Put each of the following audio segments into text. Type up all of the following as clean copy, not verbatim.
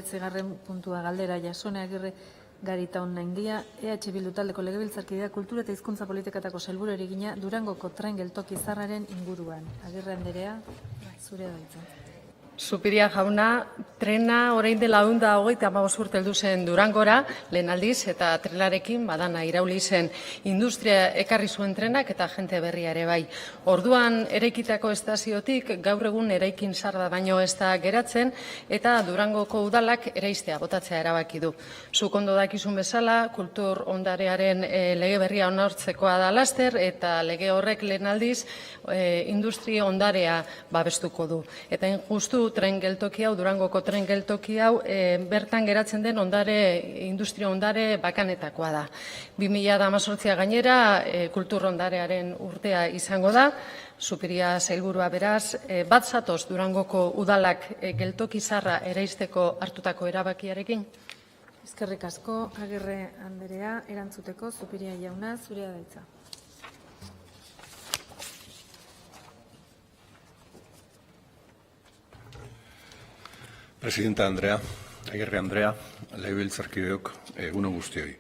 Zigarren puntua galdera Jasone Agirre Garitaonandia, EH Bildu taldeko legebiltzarkideak kultura eta hizkuntza politiketako sailburuari egina Durangoko tren geltoki zaharraren inguruan. Agirre andrea, zurea da hitza. Zupiria jauna, trena orain dela 125 urte heldu zen Durangora, lehen aldiz, eta trenarekin badana irauli zen industria ekarri zuen trenak eta jente berria ere bai. Orduan eraikitako estaziotik gaur egun eraikin sarda baino ez da geratzen eta Durangoko udalak eraistea botatzea erabaki du. Zuk ondo dakizun bezala, kultur ondarearen lege berria onartzekoa da laster eta lege horrek lehen aldiz industria ondarea babestuko du. Eta injustu tren geltoki hau, Durangoko tren geltoki hau, bertan geratzen den industria ondare bakanetakoa da. 2018 gainera kultur ondarearen urtea izango da. Zupiria sailburua beraz, bat zatoz Durangoko udalak geltoki zaharra eraisteko hartutako erabakiarekin? Eskerrik asko, Agirre andrea, erantzuteko Zupiria jauna, zurea da hitza. Presidenta Andrea, Agirre Andrea, legebiltzarkideok, egun on guztioi.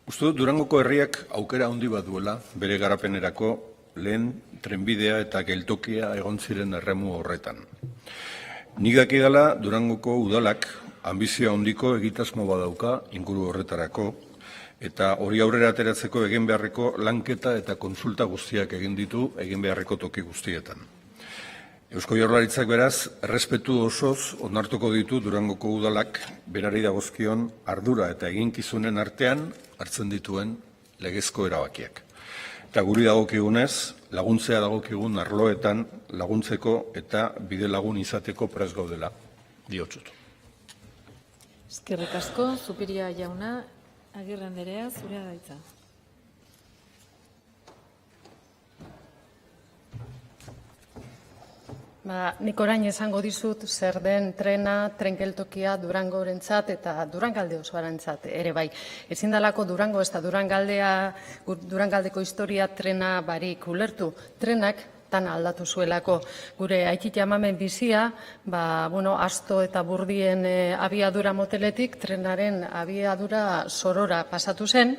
Uste dut Durangoko herriak aukera handi bat duela bere garapenerako lehen trenbidea eta geltokia egon ziren erremu horretan. Nik dakidala Durangoko udalak anbizio handiko egitasmo badauka inguru horretarako eta hori aurrera ateratzeko egin beharreko lanketa eta konsulta guztiak egin ditu egin beharreko toki guztietan. Eusko Jaurlaritzak beraz, errespetu osoz onartuko ditu Durangoko udalak berari dagozkion ardura eta eginkizunen artean hartzen dituen legezko erabakiak. Eta guri dagokigunez, laguntzea dagokigun arloetan laguntzeko eta bide lagun izateko prest gaudela diotsut. Eskerrik asko, Zupiria jauna, Agirre andrea, zurea da hitza. Nik orain esango dizut zer den trena, tren geltokia Durangorentzat eta Durangalde osoarentzat ere bai. Ezin dalako Durango ez da Durangaldeko historia trena barik ulertu. Trenak dana aldatu zuelako. Gure aitit amamen bizia, asto eta burdien abiadura moteletik trenaren abiadura sorora pasatu zen.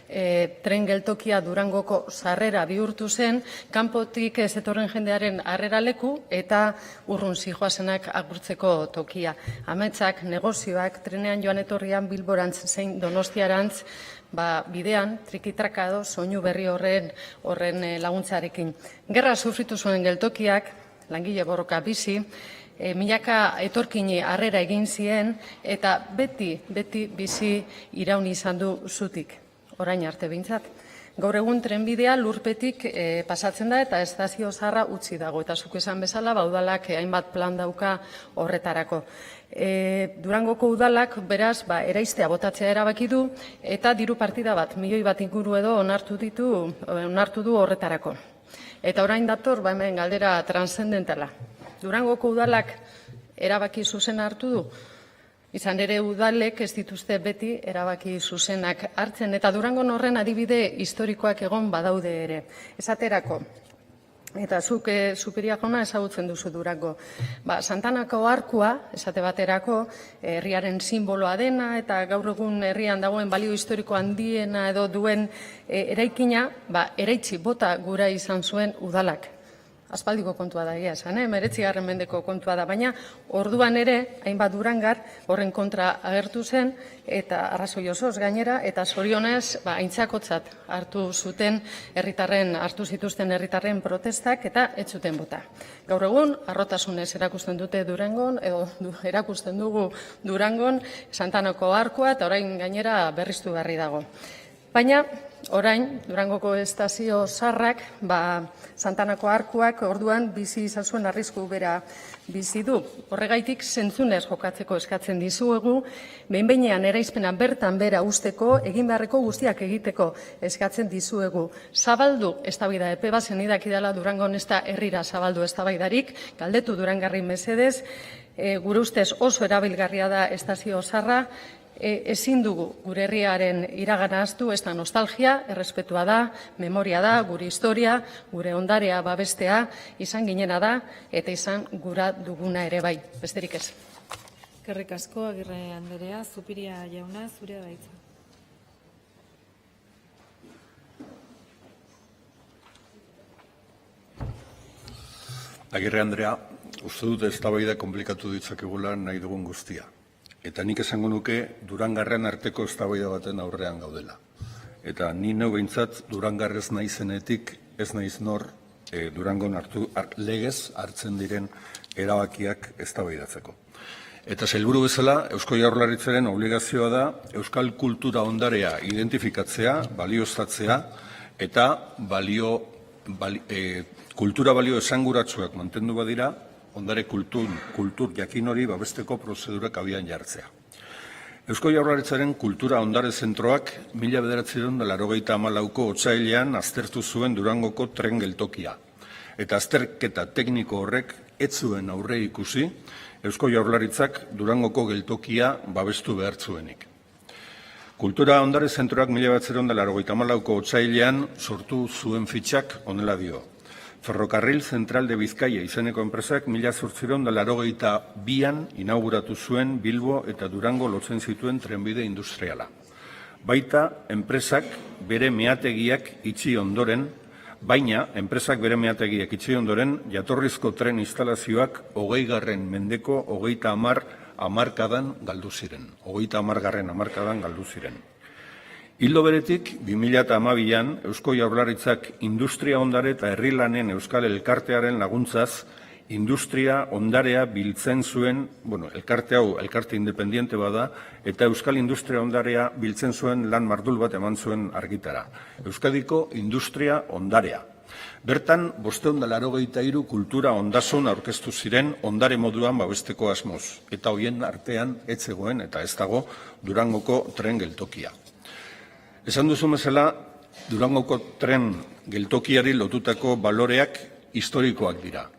Tren geltokia Durangoko sarrera bihurtu zen, kanpotik ez etorren jendearen harrera leku eta urrun zihoazenak agurtzeko tokia. Ametsak, negozioak, trenean joan etorrian Bilborantz zein Donostiarantz, bidean, trikitrakado, soinu berri horren laguntzarekin. Gerra sufritu zuen geltokiak, langile borroka bizi, milaka etorkini harrera egin zien eta beti bizi iraun izan du zutik. Orain arte behintzat. Gaur egun trenbidea lurpetik pasatzen da eta estazio zaharra utzi dago. Eta zuk esan bezala, udalak hainbat plan dauka horretarako. Durangoko udalak beraz eraistea botatzea erabaki du eta diru partida bat, 1 milioi bat inguru edo onartu du horretarako. Eta orain dator, hemen galdera transzendentala. Durangoko udalak erabaki zuzena hartu du? Izan ere udalek ez dituzte beti erabaki zuzenak hartzen eta Durangon horren adibide historikoak egon badaude ere. Esaterako, eta zuk Zupiria jauna ezagutzen duzu Durango. Santanako arkua, esate baterako, herriaren simboloa dena eta gaur egun herrian dagoen balio historiko handiena edo duen eraikina, eraitsi bota gura izan zuen udalak. Aspaldiko kontua da egia esan, 19. mendeko kontua da, baina orduan ere, hainbat durangar horren kontra agertu zen, eta arrazoi osoz gainera, eta zorionez aintzakotzat hartu zituzten herritarren protestak, eta ez zuten bota. Gaur egun, harrotasunez erakusten dute Durangon, edo erakusten dugu Durangon, Santanako arkua, eta orain gainera berriztu berri dago. Baina, orain, Durangoko estazio zaharrak, Santanako arkuak orduan bizi izan zuen arrisku bera bizi du. Horregaitik zentzunez jokatzeko eskatzen dizuegu, behin-behinean eraizpena bertan bera usteko, egin beharreko guztiak egiteko eskatzen dizuegu. Zabaldu eztabaida epe bat zenidak idala Durangon ez da herrira zabaldu eztabaidarik, galdetu Durangarri mesedez, gure ustez oso erabilgarria da estazio zaharra, ezin dugu gure herriaren iragana ahaztu, ez da nostalgia, errespetua da, memoria da, gure historia, gure ondarea babestea, izan ginena da, eta izan gura duguna ere bai, besterik ez. Eskerrik asko, Agirre Andrea. Zupiria jauna, zurea da hitza. Agirre Andrea, uste dut eztabaida konplikatu ditzakegula nahi dugun guztia. Eta nik esango nuke Durangarren arteko eztabaida baten aurrean gaudela. Eta ni neu behintzat Durangarrez naizenetik ez naiz nor Durangon legez hartzen diren erabakiak eztabaidatzeko. Eta sailburu bezala, Eusko Jaurlaritzaren obligazioa da euskal kultura ondarea identifikatzea, balioztatzea eta kultura balio esanguratsuak mantendu badira, ondare kultur jakin hori babesteko prozedurak abian jartzea. Eusko Jaurlaritzaren kultura ondare zentroak 1994ko otsailean aztertu zuen Durangoko tren geltokia. Eta azterketa tekniko horrek ez zuen aurre ikusi Eusko Jaurlaritzak Durangoko geltokia babestu behar zuenik. Kultura ondare zentroak 1994ko otsailean sortu zuen fitxak honela dio. Ferrocarril Central de Bizkaia izeneko enpresak 1882an inauguratu zuen Bilbo eta Durango lotzen zituen trenbide industriala. Baita, enpresak bere meategiak itxi ondoren, jatorrizko tren instalazioak 20. mendeko 30. hamarkadan galdu ziren. Ildo beretik, 2012an, Eusko Jaurlaritzak Industria Ondare eta Herri Lanen Euskal Elkartearen laguntzaz, industria ondarea biltzen zuen, elkarte hau, elkarte independiente bada, eta Euskal Industria Ondarea biltzen zuen lan mardul bat eman zuen argitara. Euskadiko Industria Ondarea. Bertan, 583 kultura ondasun aurkeztu ziren ondare moduan babesteko asmoz, eta hoien artean ez zegoen eta ez dago Durangoko tren geltokia. Esan duzu bezala, Durangoko tren geltokiari lotutako baloreak historikoak dira.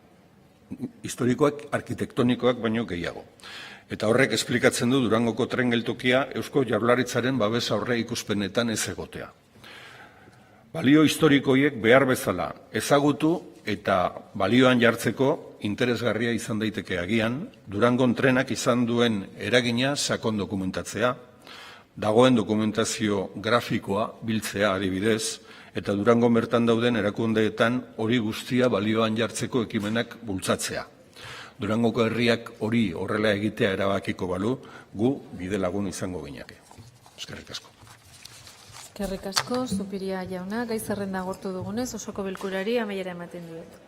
Historikoak, arkitektonikoak baino gehiago. Eta horrek esplikatzen du Durangoko tren geltokia Eusko Jaurlaritzaren babes aurre ikuspenetan ez egotea. Balio historikoiek behar bezala ezagutu eta balioan jartzeko interesgarria izan daiteke agian, Durangon trenak izan duen eragina sakon dokumentatzea, dagoen dokumentazio grafikoa biltzea adibidez, eta Durango bertan dauden erakundeetan hori guztia balioan jartzeko ekimenak bultzatzea. Durangoko herriak hori horrela egitea erabakiko balu, gu bide lagun izango ginake. Eskerrik asko. Eskerrik asko, Zupiria jauna. Gai zerrenda agortu dugunez, osoko bilkurari amaiera ematen diot.